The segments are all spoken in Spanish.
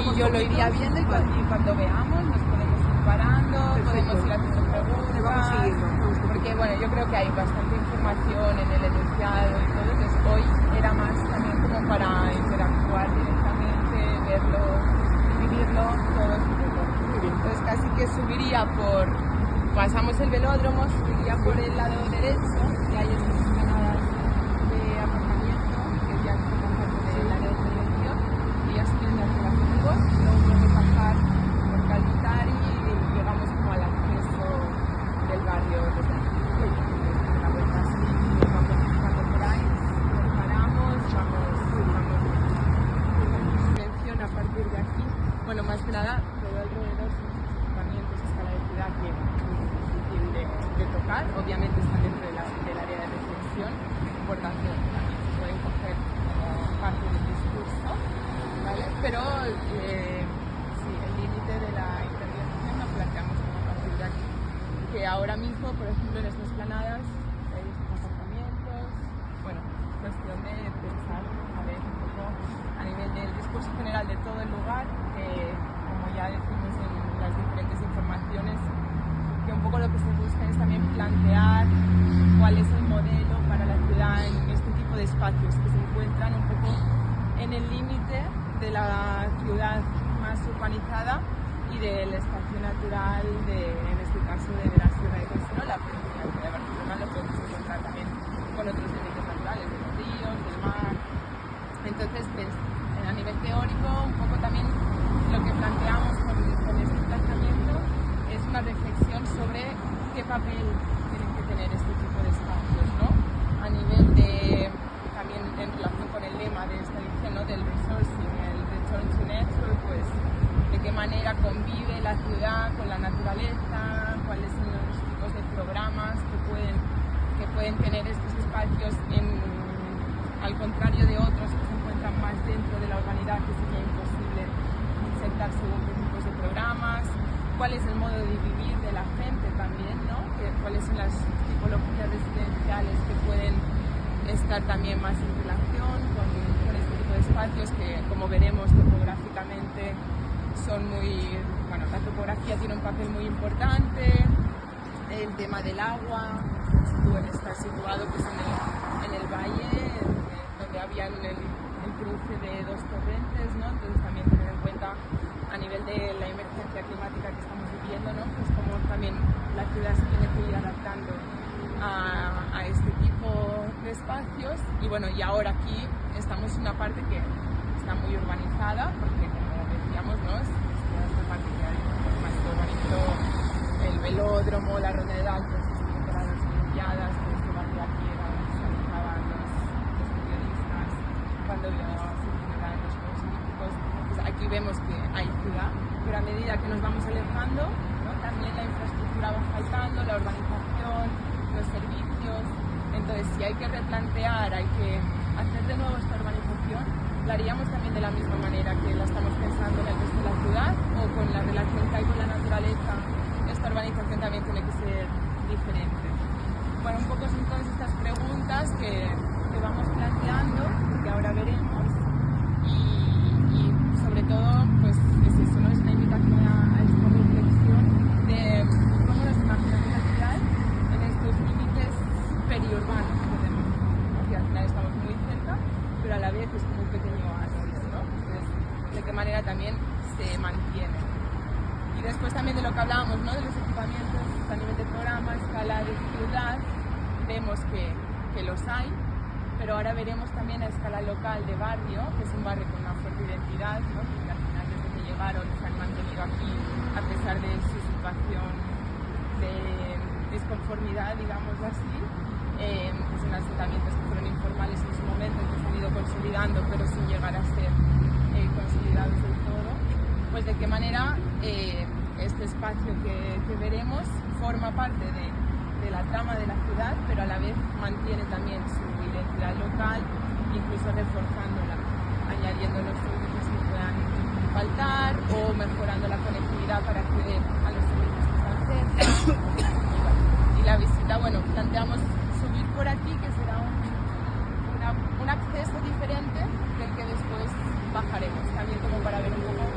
y yo lo iría viendo y cuando veamos nos podemos ir parando, podemos ir haciendo preguntas, porque bueno, yo creo que hay bastante información en el enunciado y todo, entonces hoy era más también como para interactuar directamente, verlo, vivirlo todo junto. Entonces casi que subiría pasamos el velódromo, subiría por el lado derecho y hay estas escaladas de aparcamiento que ya forman parte del área de prevención y ya subiendo hacia las Burgos, luego podemos pasar por Calitari y llegamos como al acceso del barrio desde aquí. La vuelta así, vamos pasando por ahí, nos paramos, vamos prevención a partir de aquí. Bueno, más que nada, todo alrededor son equipamientos a escala de ciudad que de tocar, obviamente están dentro del área de reflexión, importación, también se pueden coger como parte del discurso, ¿vale? Pero sí, el límite de la intervención lo planteamos como a partir de aquí, que ahora mismo, por ejemplo, en estas planadas hay estos aparcamientos, bueno, cuestión de pensar, a ver, un poco a nivel del discurso general de todo el lugar, como ya decimos en las diferentes informaciones, que un poco lo que se busca es también plantear cuál es el modelo para la ciudad en este tipo de espacios que se encuentran un poco en el límite de la ciudad más urbanizada y del espacio natural, en este caso de la Sierra de Collserola, pero en la ciudad de Barcelona lo podemos encontrar también con otros límites naturales, de los ríos, del mar. Entonces, pues, a nivel teórico, un poco también lo que planteamos con este planteamiento es una reflexión sobre qué papel tienen que tener este tipo de espacios, ¿no? A nivel de, también en relación con el lema de esta edición, ¿no? Del resourcing, el return to nature, pues de qué manera convive la ciudad con la naturaleza, cuáles son los tipos de programas que pueden tener estos espacios al contrario de otros que se encuentran más dentro de la urbanidad, que sería imposible insertar según qué tipos de programas. Cuál es el modo de vivir de la gente también, ¿no? Cuáles son las tipologías residenciales que pueden estar también más en relación con este tipo de espacios que, como veremos topográficamente, son muy... Bueno, la topografía tiene un papel muy importante, el tema del agua, está situado pues, en el valle, donde había el cruce de dos torrentes, ¿no? Entonces también tener en cuenta a nivel de la emergencia climática que estamos viviendo, ¿no? Pues como también la ciudad se tiene que ir adaptando a este tipo de espacios y bueno, y ahora aquí estamos en una parte que está muy urbanizada porque como decíamos, ¿no? Es toda esta parte que hay más urbanizó el velódromo, la ronda de Dalton, las Olimpiadas, todo este barrio aquí era donde se alojaban los periodistas cuando se celebraban los Juegos Olímpicos. Pues aquí vemos que hay ciudad, pero a medida que nos vamos alejando, ¿no? También la infraestructura va faltando, la urbanización, los servicios. Entonces, si hay que replantear, hay que hacer de nuevo esta urbanización, la haríamos también de la misma manera que la estamos pensando en el resto de la ciudad o con la relación que hay con la naturaleza. Esta urbanización también tiene que ser diferente. Bueno, un poco son todas estas preguntas que vamos planteando, que ahora veremos, y sobre todo, pues es eso, ¿no? Es una invitación a esta reflexión de cómo nos imaginamos la ciudad en estos límites periurbanos que tenemos, porque al final estamos muy cerca, pero a la vez es como un pequeño oasis, ¿no? Entonces, de qué manera también se mantiene. Y después también de lo que hablábamos, ¿no? De los equipamientos a nivel de programa, escala de ciudad, vemos que los hay, pero ahora veremos también a escala local de barrio, que es un barrio con una fuerte identidad, ¿no? Que al final desde que llegaron se han mantenido aquí a pesar de su situación de disconformidad, digámoslo así, que son asentamientos que fueron informales en su momento, que se han ido consolidando, pero sin llegar a ser consolidados del todo. Pues de qué manera este espacio que veremos forma parte de la trama de la ciudad, pero a la vez mantiene también su identidad local, incluso reforzándola, añadiendo los servicios que puedan faltar o mejorando la conectividad para acceder a los servicios que están cerca. Y la visita, bueno, planteamos subir por aquí, que será un acceso diferente del que después bajaremos, también como para ver un poco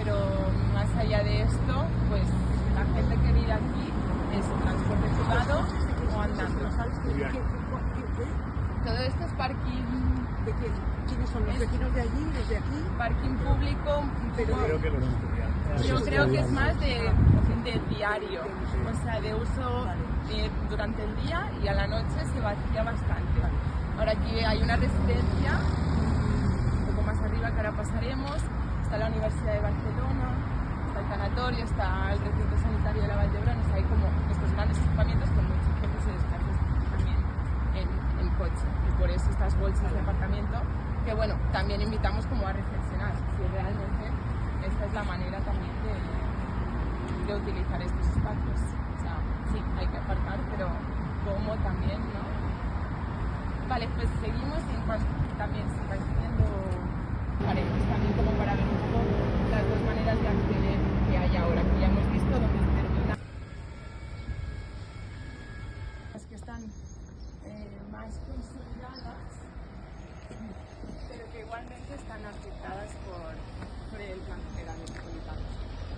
pero más allá de esto, pues la gente que vive aquí es transporte privado o andando. Todo esto es parking. ¿De quién? ¿Quiénes son los vecinos de allí, los de aquí? Parking público, Pero yo creo que es más de diario, o sea, de uso durante el día, y a la noche se vacía bastante. Ahora aquí hay una residencia, un poco más arriba que ahora pasaremos, está la Universidad de Barcelona, está el tanatorio, está el recinto sanitario de la Valldebrón, o sea, hay como estos grandes equipamientos con mucha gente se desplaza también en coche, y por eso estas bolsas de aparcamiento, que bueno, también invitamos como a reflexionar si realmente esta es la manera también de utilizar estos espacios. O sea, sí, hay que aparcar, pero cómo también, ¿no? Vale, pues seguimos y en cuanto también se va haciendo paredes también como para ver un poco las dos maneras de acceder que hay ahora, que ya hemos visto dónde se termina. Las que están más consolidadas, pero que igualmente están afectadas por el plan general metropolitano,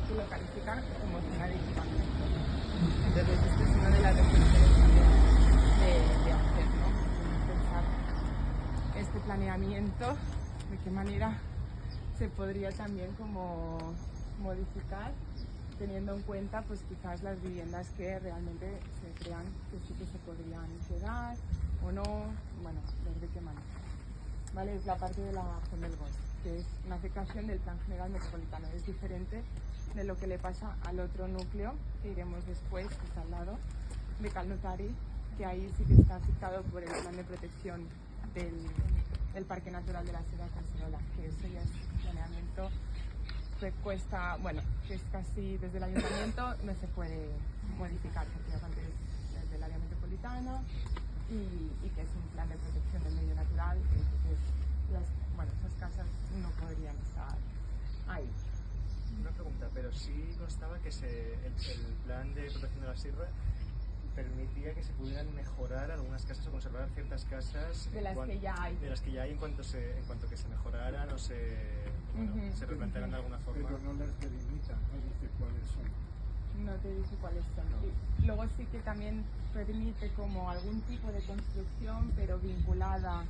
que lo califican como zona de equipamiento. Entonces, esta es una de las reflexiones también de hacer, ¿no? Pensar este planeamiento, de qué manera se podría también como modificar, teniendo en cuenta pues quizás las viviendas que realmente se crean que sí que se podrían quedar o no, bueno, ver de qué manera. ¿Vale? Es la parte de la Gemelgos, que es una afectación del plan general metropolitano. Es diferente de lo que le pasa al otro núcleo, que iremos después, que está al lado, de Cal Notari, que ahí sí que está afectado por el plan de protección del Parque Natural de la Sierra Caserola, que eso ya es un planeamiento que cuesta, bueno, que es casi desde el ayuntamiento no se puede modificar, porque aparte es del área metropolitana y que es un plan de protección del medio natural, entonces esas casas no podrían estar ahí. Una pregunta, pero sí constaba que el plan de protección de la sierra permitía que se pudieran mejorar algunas casas o conservar ciertas casas de las que ya hay. De las que ya hay en cuanto que se mejoraran o se replantearan de alguna forma. Pero no les delimita, no dice cuáles son. No te dice cuáles son. No. Luego sí que también permite como algún tipo de construcción, pero vinculada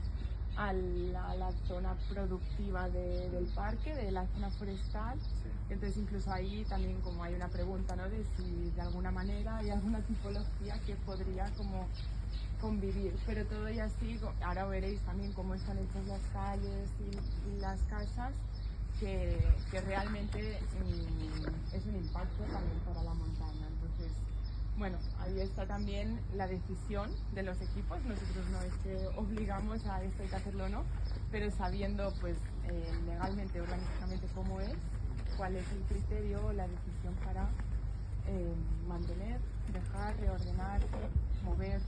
a la zona productiva del parque, de la zona forestal. Sí. Entonces incluso ahí también como hay una pregunta, ¿no? De si de alguna manera hay alguna tipología que podría como convivir, pero todo y así, ahora veréis también cómo están hechas las calles y las casas, que realmente es un impacto también para la montaña. Entonces, bueno, ahí está también la decisión de los equipos. Nosotros no es que obligamos a esto, hay que hacerlo o no, pero sabiendo pues legalmente, orgánicamente cómo es, cuál es el criterio, la decisión para mantener, dejar, reordenar, mover.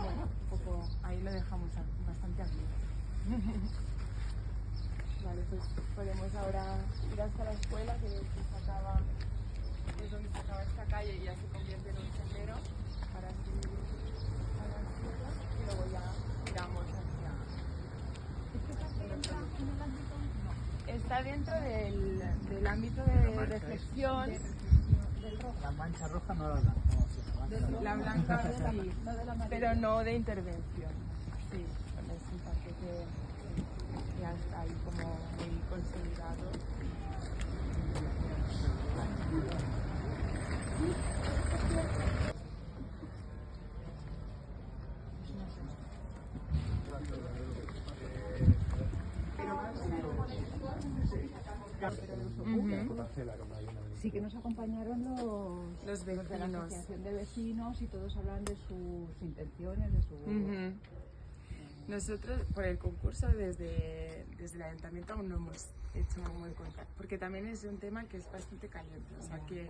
Bueno, un poco ahí lo dejamos bastante abierto. Vale, pues podemos ahora ir hasta la escuela, que es donde se acaba esta calle y ya se convierte en un sendero para subir a la sierra, y luego ya giramos hacia... Está dentro del ámbito de reflexión. La mancha roja no la blanca. La blanca sí, pero no de intervención. Sí, es un parque que ya está ahí como muy consolidado. Sí que nos acompañaron Los de la vecinos. asociación de vecinos y todos hablan de sus intenciones, de su... Nosotros, por el concurso, desde el ayuntamiento aún no hemos hecho un buen contacto, porque también es un tema que es bastante caliente, o sea, que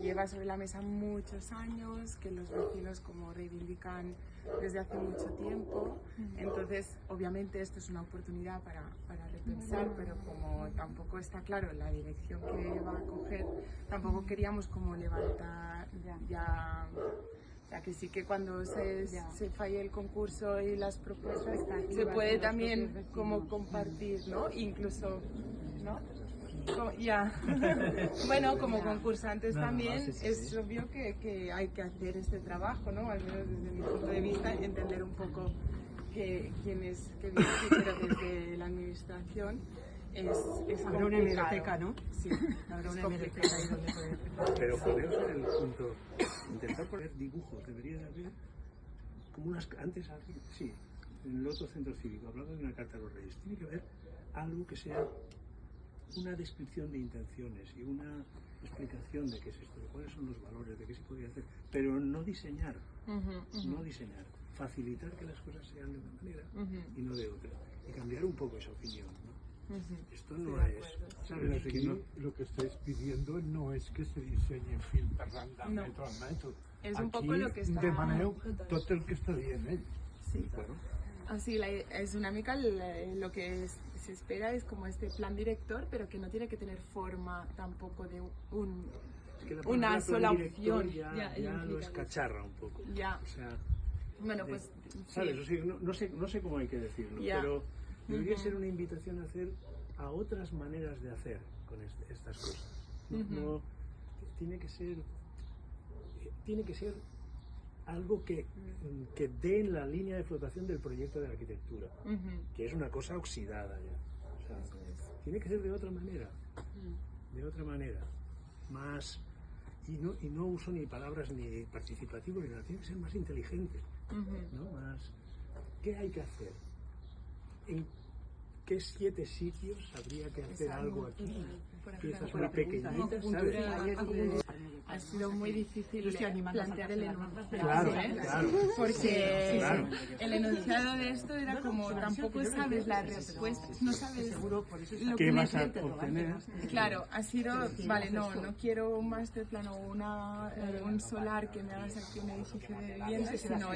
lleva sobre la mesa muchos años, que los vecinos como reivindican desde hace mucho tiempo. Entonces, obviamente esto es una oportunidad para repensar, pero como tampoco está claro la dirección que va a coger, tampoco queríamos como levantar ya. O sea, que sí que cuando se falle el concurso y las propuestas se puede también como compartir, ¿no? Incluso, ¿no? Ya. Bueno, como concursantes No, no, también sí, sí, es sí. obvio que hay que hacer este trabajo, ¿no? Al menos desde mi punto de vista, entender un poco quién es, qué viene aquí, pero desde la administración es Habrá una complicado. hemeroteca, ¿no? Sí, Habrá es una complicado. hemeroteca ahí donde poder... Pero podemos ser el punto, intentar poner dibujos, debería de haber como unas, antes, sí, en el otro centro cívico, hablaba de una carta a los reyes, tiene que haber algo que sea una descripción de intenciones y una explicación de qué es esto, de cuáles son los valores, de qué se podría hacer, pero no diseñar, no diseñar, facilitar que las cosas sean de una manera y no de otra, y cambiar un poco esa opinión, ¿no? Esto no es, Pero ¿sabes? aquí lo que estáis pidiendo no es que se diseñi fil per randa, No. metro a metro. És un Aquí poco lo que està... demaneu tot el que està dient ell. Sí. Bueno, Así, es una mica lo que se espera es como este plan director, pero que no tiene que tener forma tampoco de es que la una palabra sola plan director opción. ya lo escacharra un poco. Ya. O sea, Bueno, pues ¿sabes? sí. O sea, no sé cómo hay que decirlo, Ya. pero debería ser una invitación a hacer a otras maneras de hacer con estas cosas. No, tiene que ser algo que dé en la línea de flotación del proyecto de arquitectura, que es una cosa oxidada ya. O sea, tiene que ser de otra manera, más, y no uso ni palabras ni participativos ni nada, tiene que ser más inteligente, ¿no? Más, ¿qué hay que hacer? ¿En qué 7 sitios habría que hacer algo aquí? Piezas muy pequeñitas, ¿sabes? Ha sido muy difícil Yo estoy animando a plantear el sacarse las enunciado, Claro, ¿eh? claro. Porque Claro. el enunciado de esto era como tampoco sabes la respuesta, no sabes Seguro, por eso lo ¿Qué que vas a necesitas. obtener? Claro, ha sido, vale, no quiero un master plan o un solar que me hagas aquí un edificio de vivienda, sino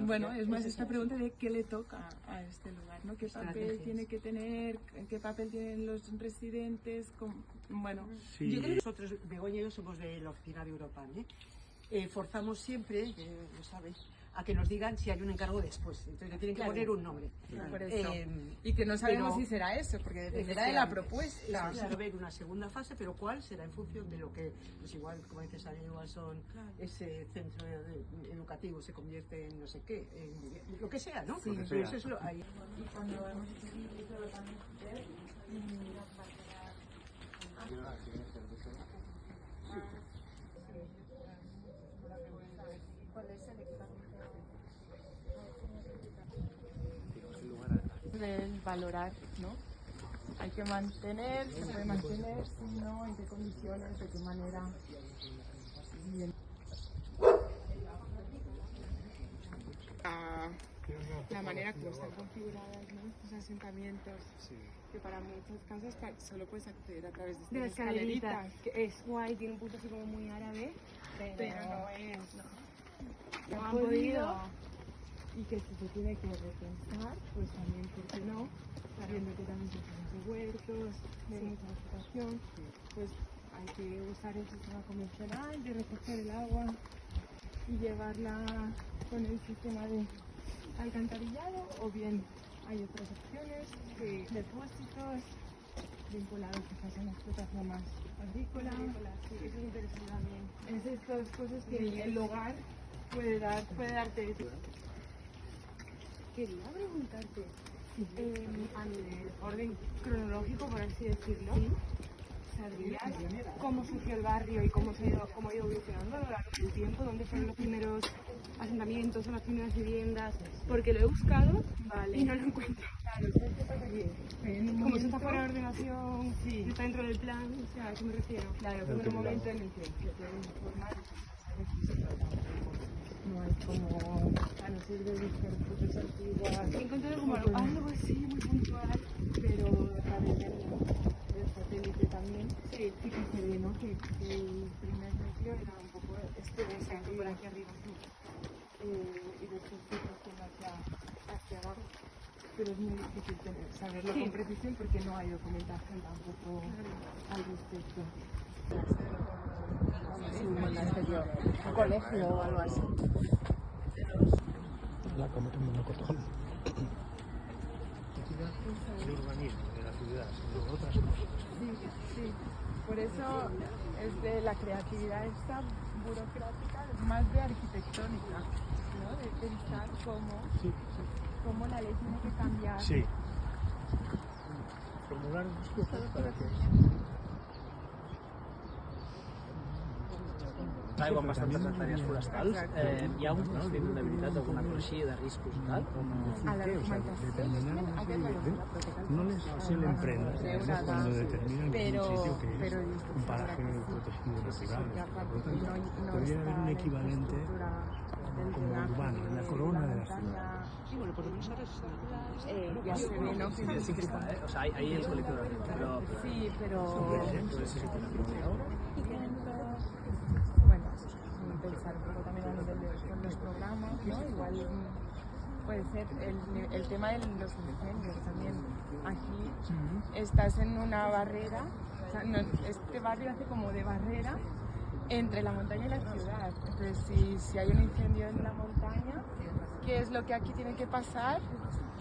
bueno, es más esta pregunta de qué le toca a este lugar, ¿no? ¿Qué papel tiene que tener? ¿Qué papel tienen los residentes? Bueno, Sí. Yo creo que nosotros, Begoña y yo, somos de la oficina de Europa, forzamos siempre, lo sabes, a que nos digan si hay un encargo después. Entonces le tienen que poner un nombre. por eso. Eh, Y que no sabemos pero- si será eso, porque dependerá de la propuesta. Claro, va a haber una segunda fase, pero ¿cuál será en función de lo que, pues igual, como dices, igual son ese centro educativo se convierte en no sé qué, en lo que sea, ¿no? Sí. Pero eso es lo ahí. Y cuando hemos hecho un proyecto de organización, el valorar, ¿no? Hay que mantener, se puede mantener, si no, en qué condiciones, de qué manera. Bien. La manera como están configuradas, ¿no? Estos asentamientos, que para muchas casas solo puedes acceder a través de De la estas escalerita, escaleritas. que es guay, tiene un punto así como muy árabe, Pero no es. no han podido. Y que si se tiene que repensar, pues también, ¿por qué no? Sabiendo que también se tienen de huertos, de mucha vegetación, pues hay que usar el sistema convencional de recoger el agua y llevarla con el sistema de alcantarillado, o bien hay otras opciones de depósitos vinculados quizás a una explotación más agrícola. Sí, eso es interesante también. Es estas cosas que el hogar puede darte. Quería preguntarte, a nivel orden cronológico, por así decirlo, ¿sabrías cómo surgió el barrio y cómo ha ido evolucionando a lo largo del tiempo? ¿Dónde fueron los primeros asentamientos o las primeras viviendas? Porque lo he buscado y no lo encuentro. Como si está fuera de ordenación, está dentro del plan, o sea, ¿a qué me refiero? Claro, fue un momento en el que se puede informar. No hay como, a no ser de buscar fotos antiguas. He encontrado como algo así muy puntual. Pero a través del satélite también, sí que se ve, ¿no? Que el primer núcleo era un poco de por aquí arriba, y después se transforma hacia abajo. Pero es muy difícil saberlo con precisión porque no hay documentación tampoco al respecto. Un colegio o algo así. El urbanismo de la ciudad, sino otras cosas. Sí. Por eso es de la creatividad esta burocrática, más de arquitectónica, ¿no? De pensar cómo la ley tiene que cambiar. Sí. Formular unas cosas para que... Aigua amb bastantes hectàrees forestals, hi ha una vulnerabilitat d'alguna cosa així, de riscos i tal? A la documentación No les suelen prender cuando determinan que es un sitio que es un paraje protegido natural. Podría haber un equivalente como urbano, en la corona de la ciudad. Sí, bueno, por lo menos ahora ya se ve, ¿no? Sí que está, o sea, ahí el colectivo de arriba, pero... Sí, pero... Pensar un poco también a nivel de los programas, ¿no? Igual puede ser el tema de los incendios también. Aquí estás en una barrera, o sea, este barrio hace como de barrera entre la montaña y la ciudad. Entonces, si hay un incendio en la montaña, ¿qué es lo que aquí tiene que pasar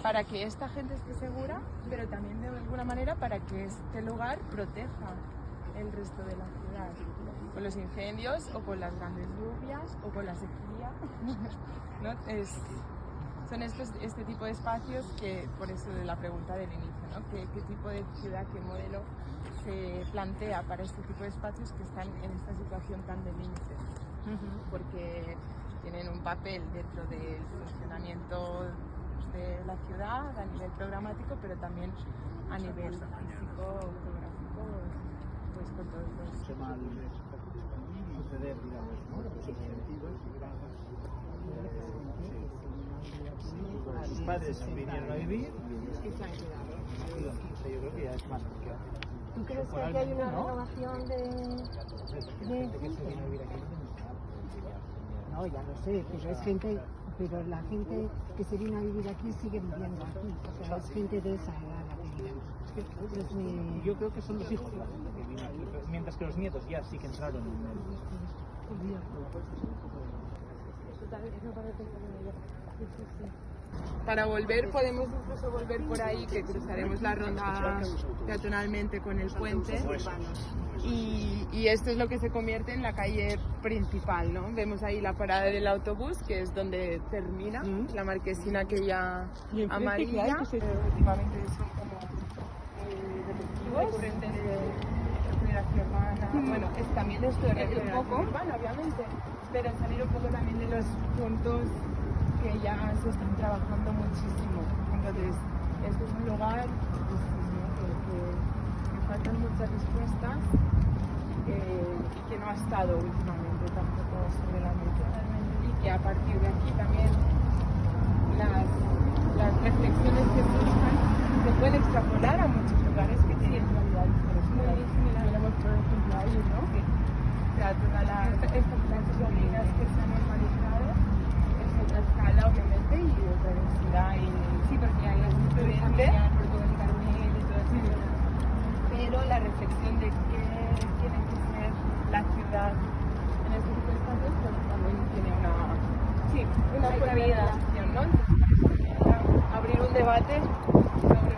para que esta gente esté segura, pero también de alguna manera para que este lugar proteja el resto de la ciudad? Con los incendios o con las grandes lluvias o con la sequía, ¿no? Son este tipo de espacios que, por eso de la pregunta del inicio, ¿no? ¿Qué tipo de ciudad, qué modelo se plantea para este tipo de espacios que están en esta situación tan de límite? Porque tienen un papel dentro del funcionamiento de la ciudad a nivel programático, pero también a nivel físico, geográfico, pues con todos los... suceder, digamos, ¿no? Los incentivos. Sus padres vinieron a vivir y se han quedado. Yo creo que ya es más que... ¿Tú crees que aquí hay una renovación de gente que se viene a vivir aquí? No, ya lo sé, pero es gente, pero la gente que se viene a vivir aquí sigue viviendo aquí. O sea, es gente de esa edad la que viene. Yo creo que son los hijos la gente que viene aquí, mientras que los nietos ya sí que entraron en el... Para volver podemos incluso volver por ahí, que cruzaremos la ronda peatonalmente con el puente, y esto es lo que se convierte en la calle principal, ¿no? Vemos ahí la parada del autobús, que es donde termina la marquesina aquella amarilla. Últimamente son como recurrentes de regeneración urbana. Bueno, también esto de regeneración urbana, obviamente, pero salir un poco también de los puntos que ya se están trabajando muchísimo. Entonces, este es un lugar que faltan muchas respuestas y que no ha estado últimamente tampoco sobre la mesa. Y que a partir de aquí también las reflexiones que surjan se pueden extrapolar a muchos lugares que tienen realidades muy similares, por ejemplo, ahí, ¿no? O sea, todas estas sociedades que se han normalizado es otra escala, obviamente, y otra densidad. Sí, porque hay estudiantes por todo el Carmel y todo eso. Pero la reflexión de qué tiene que ser la ciudad en este tipo de espacios, pues también tiene una fuerte vida, ¿no? Entonces, abrir un debate sobre